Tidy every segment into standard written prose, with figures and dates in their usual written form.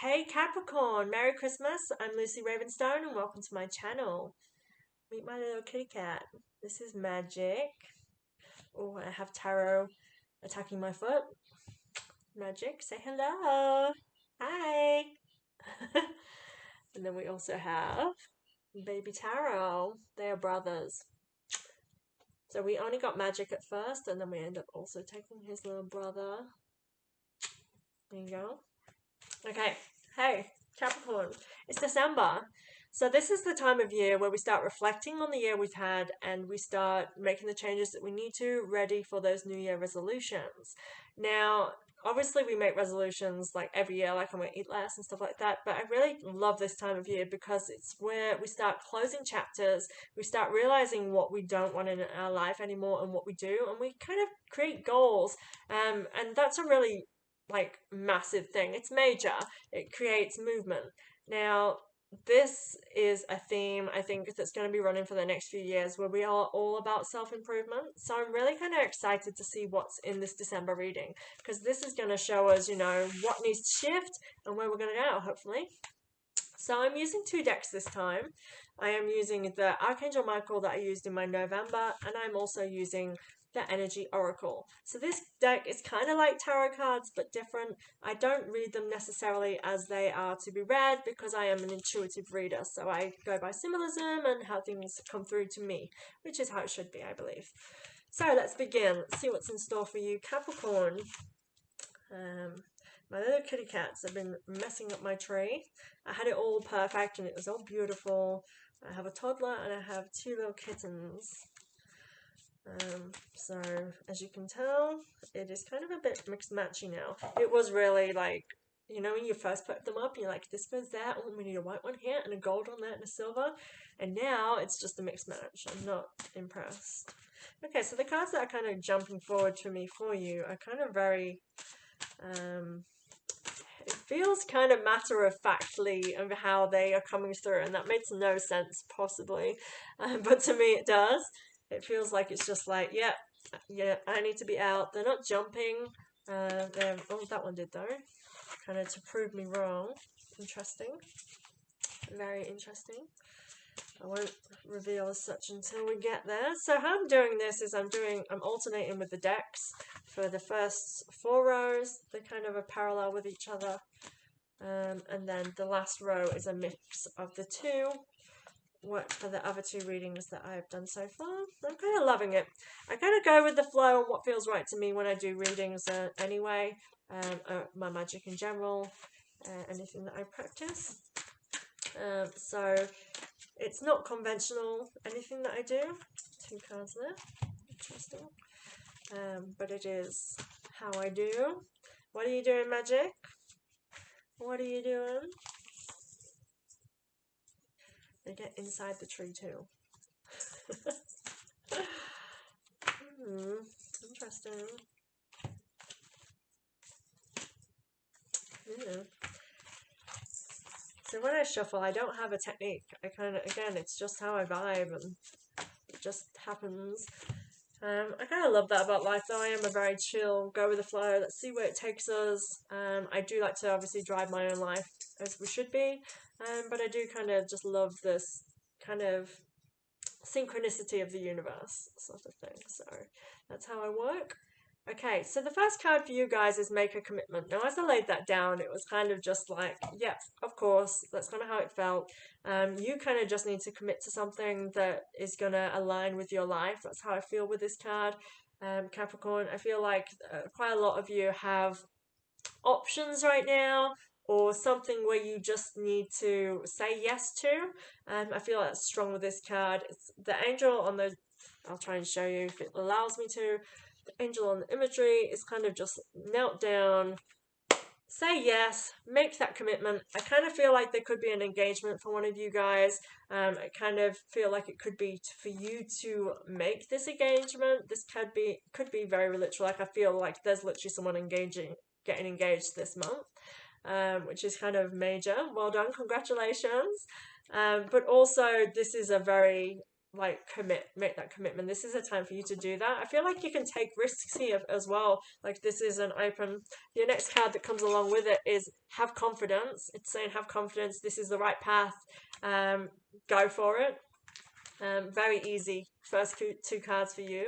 Hey Capricorn, Merry Christmas. I'm Lucy Ravenstone and welcome to my channel. Meet my little kitty cat. This is Magic. Oh, I have Tarot attacking my foot. Magic, say hello. Hi. And then we also have Baby Tarot. They are brothers. So we only got Magic at first and then we end up also taking his little brother. There you go. Okay, hey, Capricorn, it's December. So this is the time of year where we start reflecting on the year we've had and we start making the changes that we need to, ready for those New Year resolutions. Now, obviously we make resolutions like every year, like I'm going to eat less and stuff like that, but I really love this time of year because it's where we start closing chapters, we start realizing what we don't want in our life anymore and what we do, and we kind of create goals. And that's a really massive thing. It's major. It creates movement. Now, this is a theme I think that's going to be running for the next few years where we are all about self-improvement. So I'm really kind of excited to see what's in this December reading because this is going to show us, what needs to shift and where we're going to go, hopefully. So I'm using two decks this time. I am using the Archangel Michael that I used in my November, and I'm also using the Energy Oracle. So this deck is kind of like tarot cards, but different. I don't read them necessarily as they are to be read because I am an intuitive reader. So I go by symbolism and how things come through to me, which is how it should be, I believe. So let's begin. Let's see what's in store for you, Capricorn. My little kitty cats have been messing up my tree. I had it all perfect and it was all beautiful. I have a toddler and I have two little kittens. So as you can tell, it is kind of a bit mixed matchy now. It was really like, when you first put them up, you're like, this goes there, oh, we need a white one here and a gold on that and a silver. And now it's just a mixed match. I'm not impressed. Okay, so the cards that are kind of jumping forward to me for you are kind of very, it feels kind of matter-of-factly of how they are coming through, and that makes no sense possibly, but to me it does. It feels like it's just like, yeah, I need to be out. They're not jumping. Oh, that one did though, kind of to prove me wrong. Interesting, very interesting. I won't reveal as such until we get there. So how I'm doing this is I'm alternating with the decks for the first 4 rows. They kind of are parallel with each other. And then the last row is a mix of the two. Work for the other 2 readings that I have done so far. I'm kind of loving it. I kind of go with the flow and what feels right to me when I do readings anyway. My magic in general, anything that I practice. So it's not conventional, anything that I do. 2 cards there. Interesting. But it is how I do. What are you doing, Magic? What are you doing? They get inside the tree too. Interesting. Yeah. So when I shuffle, I don't have a technique. I kind of, again, it's just how I vibe and it just happens. I kind of love that about life though. I am a very chill, go with the flow, let's see where it takes us. I do like to obviously drive my own life as we should be, but I do kind of just love this kind of synchronicity of the universe sort of thing. So that's how I work. Okay, so the first card for you guys is make a commitment. Now, as I laid that down, it was kind of just like, yeah, of course, that's kind of how it felt. You kind of just need to commit to something that is going to align with your life. That's how I feel with this card, Capricorn. I feel like quite a lot of you have options right now or something where you just need to say yes to. I feel like that's strong with this card. It's the angel on the, I'll try and show you if it allows me to. The angel on the imagery is kind of just knelt down, say yes, make that commitment. I kind of feel like there could be an engagement for one of you guys. I kind of feel like it could be for you to make this engagement. This could be very literal. Like I feel like there's literally someone getting engaged this month, which is kind of major. Well done, congratulations. But also this is a very like make that commitment. This is a time for you to do that. I feel like you can take risks here as well. Like this is an open. Your next card that comes along with it is have confidence. It's saying have confidence. This is the right path. Go for it. Very easy. First two cards for you.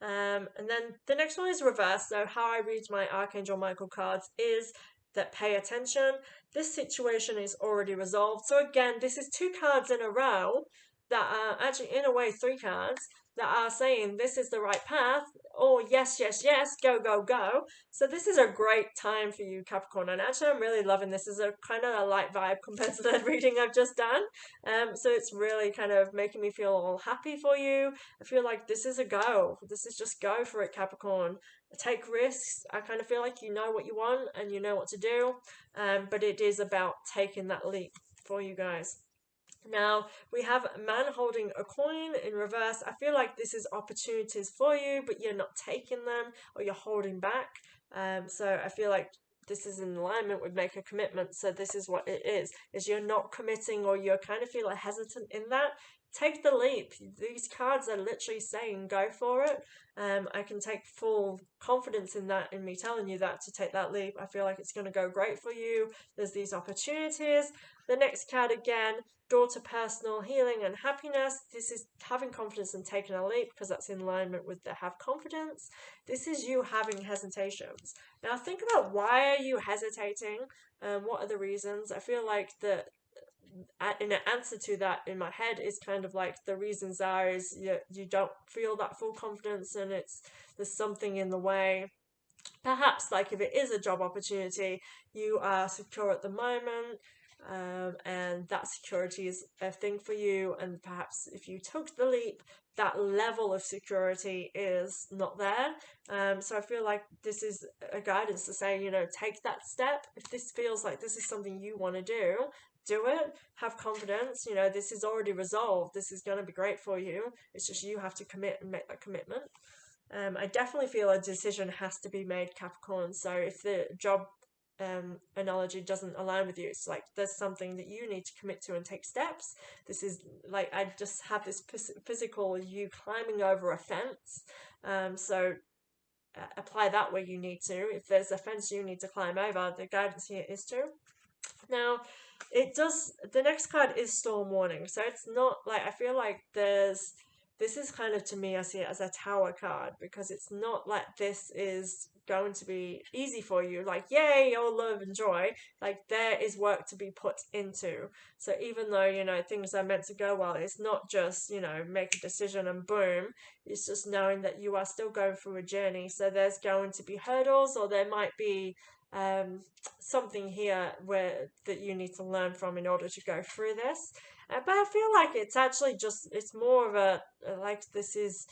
And then the next one is reverse. So how I read my Archangel Michael cards is that pay attention. This situation is already resolved. So again, this is two cards in a row that are actually in a way three cards that are saying this is the right path, or yes, yes, yes, go, go, go. So this is a great time for you, Capricorn. And actually, I'm really loving this. This is a kind of a light vibe compared to the reading I've just done. So it's really kind of making me feel all happy for you. I feel like this is a go. This is just go for it, Capricorn. Take risks. I kind of feel like you know what you want and you know what to do. But it is about taking that leap for you guys. Now we have a man holding a coin in reverse. I feel like this is opportunities for you, but you're not taking them or you're holding back. So I feel like this is in alignment with make a commitment. So this is what it is you're not committing or you're kind of feel like hesitant in that. Take the leap. These cards are literally saying go for it. I can take full confidence in that, in me telling you that to take that leap. I feel like it's going to go great for you. There's these opportunities. The next card again, door to personal healing and happiness. This is having confidence and taking a leap because that's in alignment with the have confidence. This is you having hesitations. Now think about why are you hesitating? What are the reasons? I feel like that in an answer to that in my head is kind of like the reasons are is you don't feel that full confidence and there's something in the way. Perhaps like if it is a job opportunity, you are secure at the moment, and that security is a thing for you, and perhaps if you took the leap, that level of security is not there. So I feel like this is a guidance to say, take that step. If this feels like this is something you want to do it. Have confidence. This is already resolved. This is going to be great for you. It's just you have to commit and make that commitment. I definitely feel a decision has to be made, Capricorn. So if the job analogy doesn't align with you, it's like there's something that you need to commit to and take steps. This is like I just have this physical you climbing over a fence. So apply that where you need to. If there's a fence you need to climb over, the guidance here is to. Now, the next card is Storm Warning. So it's not like, I feel like this is kind of, to me, I see it as a tower card because it's not like this is going to be easy for you. Like, yay, all love and joy. Like, there is work to be put into. So even though, things are meant to go well, it's not just, make a decision and boom. It's just knowing that you are still going through a journey. So there's going to be hurdles or there might be something here that you need to learn from in order to go through this. But I feel like it's actually it's more of like this is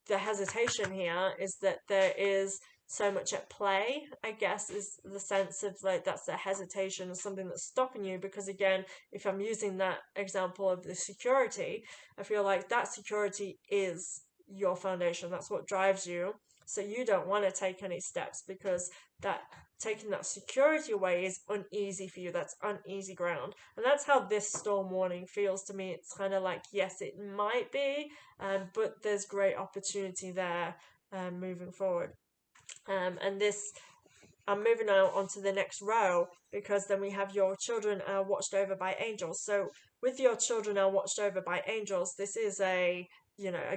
the hesitation here is that there is so much at play, I guess, is the sense of like that's a hesitation or something that's stopping you. Because again, if I'm using that example of the security, I feel like that security is your foundation. That's what drives you. So you don't want to take any steps because that taking that security away is uneasy for you. That's uneasy ground. And that's how this storm warning feels to me. It's kind of like, yes, it might be, but there's great opportunity there moving forward. And this, I'm moving now onto the next row because then we have your children are watched over by angels. So with your children are watched over by angels, this is a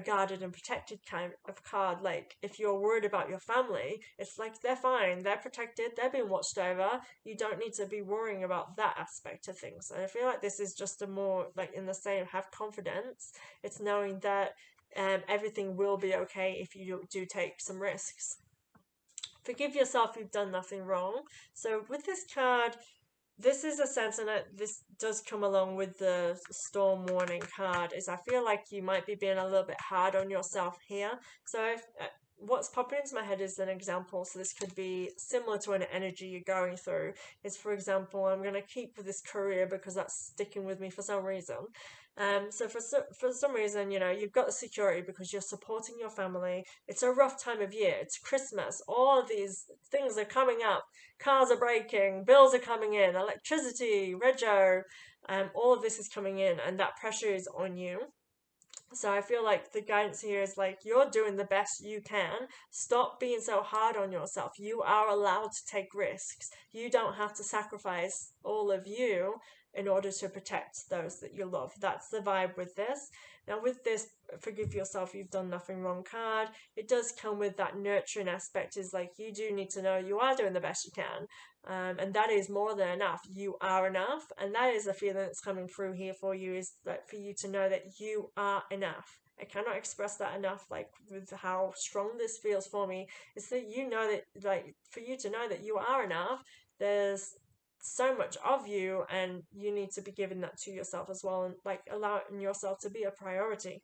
guarded and protected kind of card. Like if you're worried about your family, it's like they're fine, they're protected, they're being watched over. You don't need to be worrying about that aspect of things. And I feel like this is just a more like in the same have confidence. It's knowing that everything will be okay if you do take some risks. Forgive yourself, you've done nothing wrong. So with this card, this is a sense, and this does come along with the storm warning card, is I feel like you might be being a little bit hard on yourself here. So what's popping into my head is an example. So this could be similar to an energy you're going through. Is, for example, I'm going to keep with this career because that's sticking with me for some reason. So for some reason, you've got the security because you're supporting your family. It's a rough time of year. It's Christmas. All of these things are coming up. Cars are breaking. Bills are coming in. Electricity, rego. All of this is coming in, and that pressure is on you. So I feel like the guidance here is like, you're doing the best you can. Stop being so hard on yourself. You are allowed to take risks. You don't have to sacrifice all of you in order to protect those that you love. That's the vibe with this. Now, with this forgive yourself, you've done nothing wrong card, it does come with that nurturing aspect. Is like, you do need to know you are doing the best you can. And that is more than enough. You are enough, and that is the feeling that's coming through here for you, is that for you to know that you are enough. I cannot express that enough, like with how strong this feels for me. It's that you know that, like, for you to know that you are enough, there's so much of you, and you need to be giving that to yourself as well, and like allowing yourself to be a priority.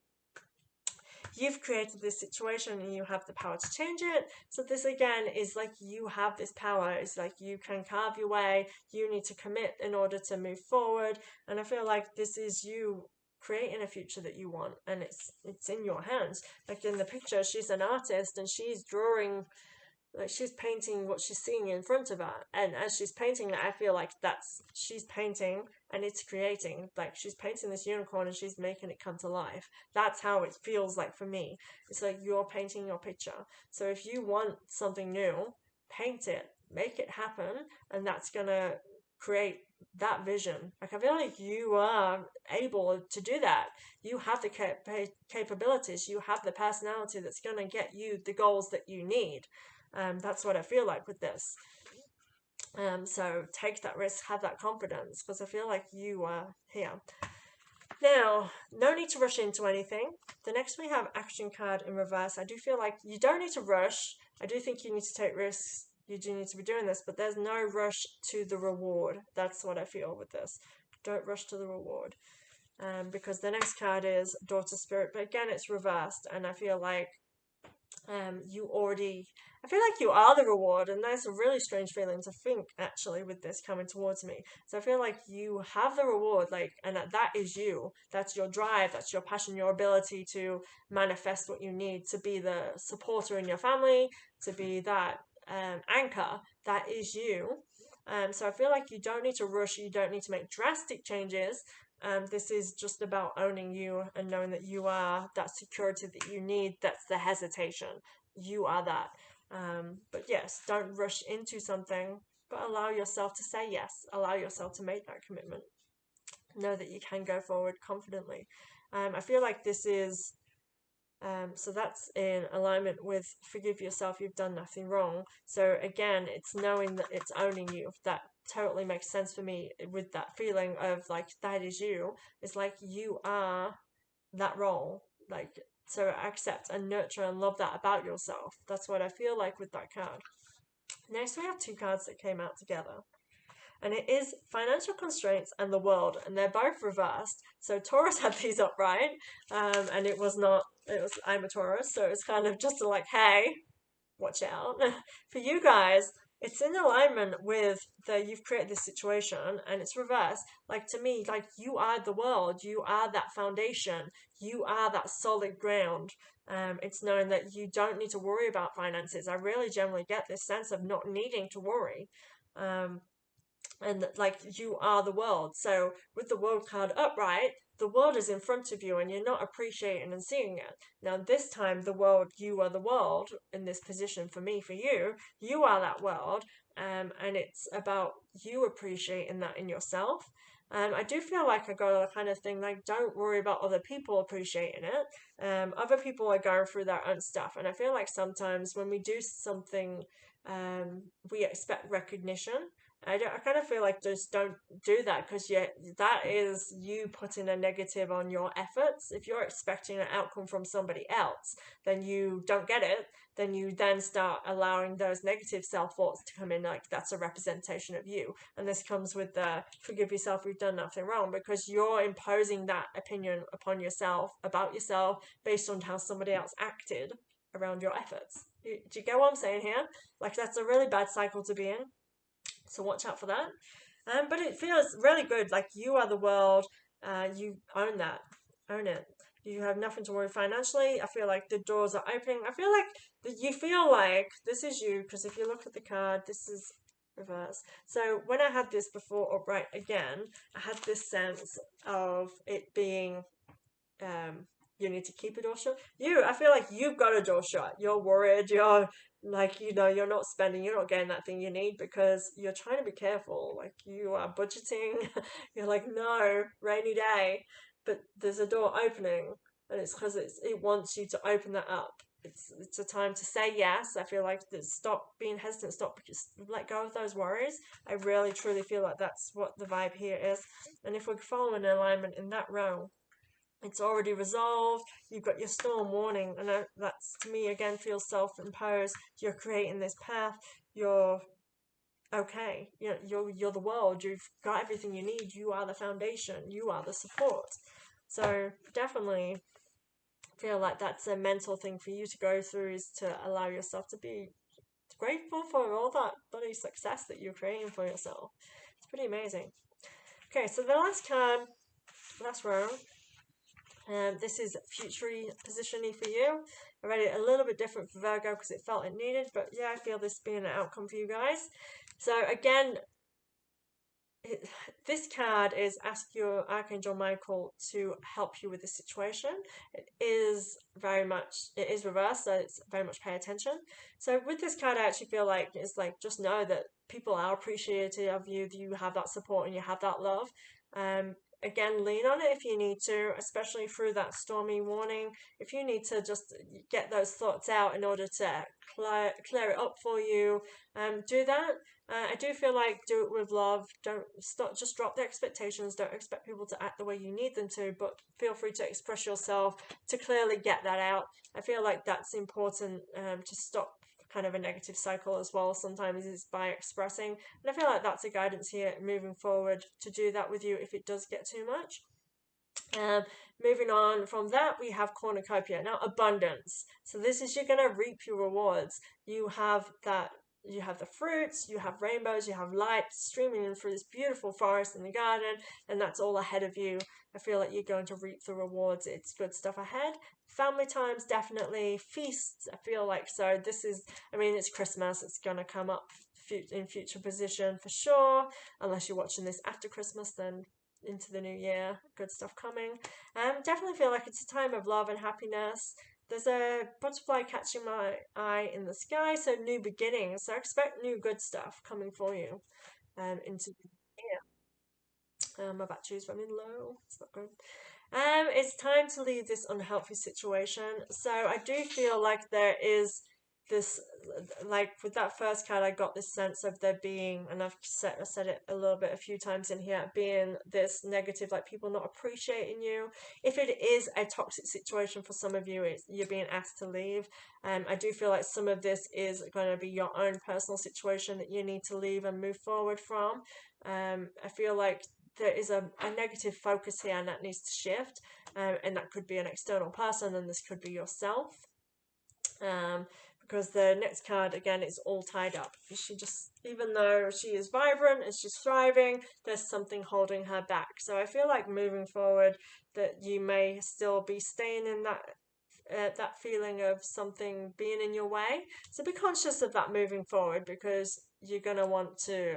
You've created this situation and you have the power to change it. So this again is like, you have this power. It's like, you can carve your way. You need to commit in order to move forward. And I feel like this is you creating a future that you want, and it's in your hands. Like in the picture, she's an artist and she's drawing, like she's painting what she's seeing in front of her, and as she's painting that, I feel like that's, she's painting and it's creating, like she's painting this unicorn and she's making it come to life. That's how it feels like for me. It's like you're painting your picture. So if you want something new, paint it, make it happen, and that's gonna create that vision. Like I feel like you are able to do that. You have the capabilities, you have the personality that's gonna get you the goals that you need. That's what I feel like with this. So take that risk, have that confidence, because I feel like you are here. Now, no need to rush into anything. The next we have action card in reverse. I do feel like you don't need to rush. I do think you need to take risks. You do need to be doing this, but there's no rush to the reward. That's what I feel with this. Don't rush to the reward. Because the next card is Daughter Spirit, but again, it's reversed, and I feel like you already, I feel like you are the reward, and that's a really strange feeling to think actually with this coming towards me. So I feel like you have the reward, like, and that is you. That's your drive, that's your passion, your ability to manifest what you need, to be the supporter in your family, to be that anchor. That is you. So I feel like you don't need to rush, you don't need to make drastic changes. This is just about owning you and knowing that you are that security that you need. That's the hesitation. You are that. But yes, don't rush into something, but allow yourself to say yes. Allow yourself to make that commitment. Know that you can go forward confidently. I feel like this is so that's in alignment with forgive yourself, you've done nothing wrong. So again, it's knowing that it's owning you. That totally makes sense for me with that feeling of like, that is you. It's like you are that role. Like, so accept and nurture and love that about yourself. That's what I feel like with that card. Next, we have two cards that came out together, and it is financial constraints and the world, and they're both reversed. So Taurus had these upright, and it was not. It was, I'm a Taurus, so it's kind of just like, hey, watch out. For you guys, it's in alignment with the, you've created this situation and it's reversed. Like to me, like you are the world, you are that foundation, you are that solid ground. It's knowing that you don't need to worry about finances. I really generally get this sense of not needing to worry. And like you are the world. So with the world card upright, the world is in front of you and you're not appreciating and seeing it. Now this time the world, you are the world in this position. For me, for you are that world. And it's about you appreciating that in yourself. I do feel like I got a kind of thing like, don't worry about other people appreciating it. Other people are going through their own stuff, and I feel like sometimes when we do something, we expect recognition. I kind of feel like just don't do that, because that is you putting a negative on your efforts. If you're expecting an outcome from somebody else, then you don't get it. Then you then start allowing those negative self thoughts to come in, like that's a representation of you. And this comes with the forgive yourself, you've done nothing wrong, because you're imposing that opinion upon yourself about yourself based on how somebody else acted around your efforts. Do you get what I'm saying here? Like that's a really bad cycle to be in. So watch out for that. But it feels really good. Like you are the world. You own that. Own it. You have nothing to worry financially. I feel like the doors are opening. I feel like you feel like this is you, because if you look at the card, this is reverse. So when I had this before upright again, I had this sense of it being you need to keep a door shut. I feel like you've got a door shut. You're worried. You're like, you're not spending, you're not getting that thing you need because you're trying to be careful. Like, you are budgeting. You're like, no, rainy day, but there's a door opening, and it's because it wants you to open that up. It's a time to say yes. I feel like stop being hesitant, let go of those worries. I really truly feel like that's what the vibe here is. And if we're following alignment in that row, it's already resolved. You've got your storm warning, and that's, to me, again, feels self-imposed. You're creating this path. You're okay. You're the world. You've got everything you need. You are the foundation. You are the support. So definitely feel like that's a mental thing for you to go through, is to allow yourself to be grateful for all that bloody success that you're creating for yourself. It's pretty amazing. Okay, so the last card, last round. This is future-y, position-y for you. I read it a little bit different for Virgo because it felt it needed, but yeah, I feel this being an outcome for you guys. So again, this card is ask your Archangel Michael to help you with the situation. It is reversed, so it's very much pay attention. So with this card, I actually feel like it's like, just know that people are appreciative of you, that you have that support and you have that love. Again, lean on it if you need to, especially through that stormy warning. If you need to just get those thoughts out in order to clear it up for you, do that. I do feel like do it with love. Don't stop. Just drop the expectations. Don't expect people to act the way you need them to, but feel free to express yourself to clearly get that out. I feel like that's important, to stop kind of a negative cycle as well. Sometimes is by expressing, and I feel like that's a guidance here moving forward to do that with you if it does get too much. Moving on from that, we have cornucopia. Now, abundance. So this is, you're going to reap your rewards. You have the fruits, you have rainbows, you have light streaming in through this beautiful forest in the garden, and that's all ahead of you. I feel like you're going to reap the rewards. It's good stuff ahead. Family times, definitely. Feasts, I feel like. So this is, it's Christmas. It's going to come up in future position for sure. Unless you're watching this after Christmas, then into the new year, good stuff coming. Definitely feel like it's a time of love and happiness. There's a butterfly catching my eye in the sky, so new beginnings. So expect new good stuff coming for you into the year. My battery's running low. It's not good. It's time to leave this unhealthy situation. So I do feel like there is this, like with that first card, I got this sense of there being, and I've said it a few times in here, being this negative, like people not appreciating you. If it is a toxic situation for some of you, you're being asked to leave. I do feel like some of this is going to be your own personal situation that you need to leave and move forward from. I feel like there is a negative focus here, and that needs to shift, and that could be an external person, and this could be yourself. Because the next card, again, is all tied up. She just, even though she is vibrant and she's thriving, there's something holding her back. So I feel like moving forward that you may still be staying in that feeling of something being in your way. So be conscious of that moving forward, because you're going to want to,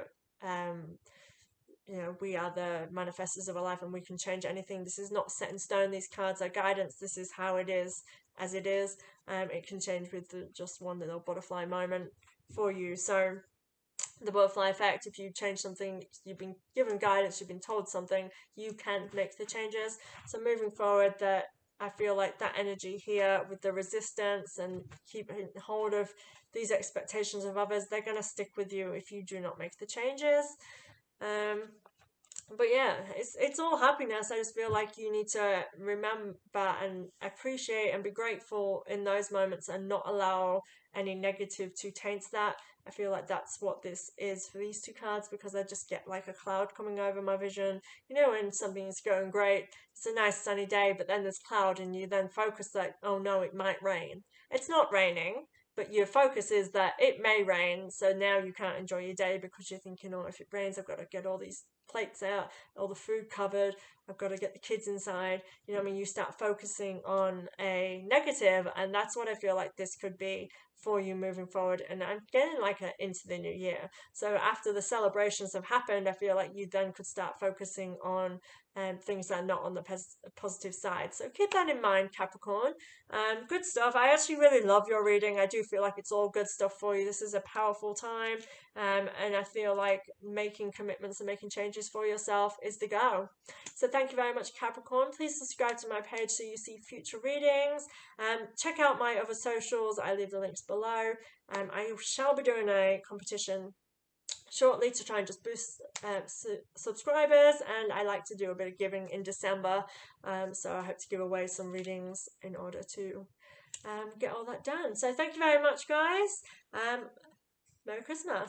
we are the manifestors of our life and we can change anything. This is not set in stone. These cards are guidance. This is how it is, as it is. It can change with just one little butterfly moment for you. So the butterfly effect, if you change something, you've been given guidance, you've been told something, you can make the changes. So moving forward, that I feel like that energy here with the resistance and keeping hold of these expectations of others, they're going to stick with you if you do not make the changes. But yeah, it's all happiness. I just feel like you need to remember and appreciate and be grateful in those moments and not allow any negative to taint that. I feel like that's what this is for these two cards, because I just get like a cloud coming over my vision. When something's going great, it's a nice sunny day, but then there's cloud and you then focus like, oh no, it might rain. It's not raining, but your focus is that it may rain, so now you can't enjoy your day because you're thinking, oh, if it rains, I've got to get all these plates out, all the food covered, I've got to get the kids inside. You know what I mean? You start focusing on a negative, and that's what I feel like this could be for you moving forward. And I'm getting like into the new year. So after the celebrations have happened, I feel like you then could start focusing on things that are not on the positive side. So keep that in mind, Capricorn. Good stuff. I actually really love your reading. I do feel like it's all good stuff for you. This is a powerful time. And I feel like making commitments and making changes for yourself is the go. So thank you very much, Capricorn. Please subscribe to my page so you see future readings. Check out my other socials. I leave the links below. I shall be doing a competition shortly to try and just boost subscribers, and I like to do a bit of giving in December, so I hope to give away some readings in order to get all that done. So thank you very much, guys. Merry Christmas.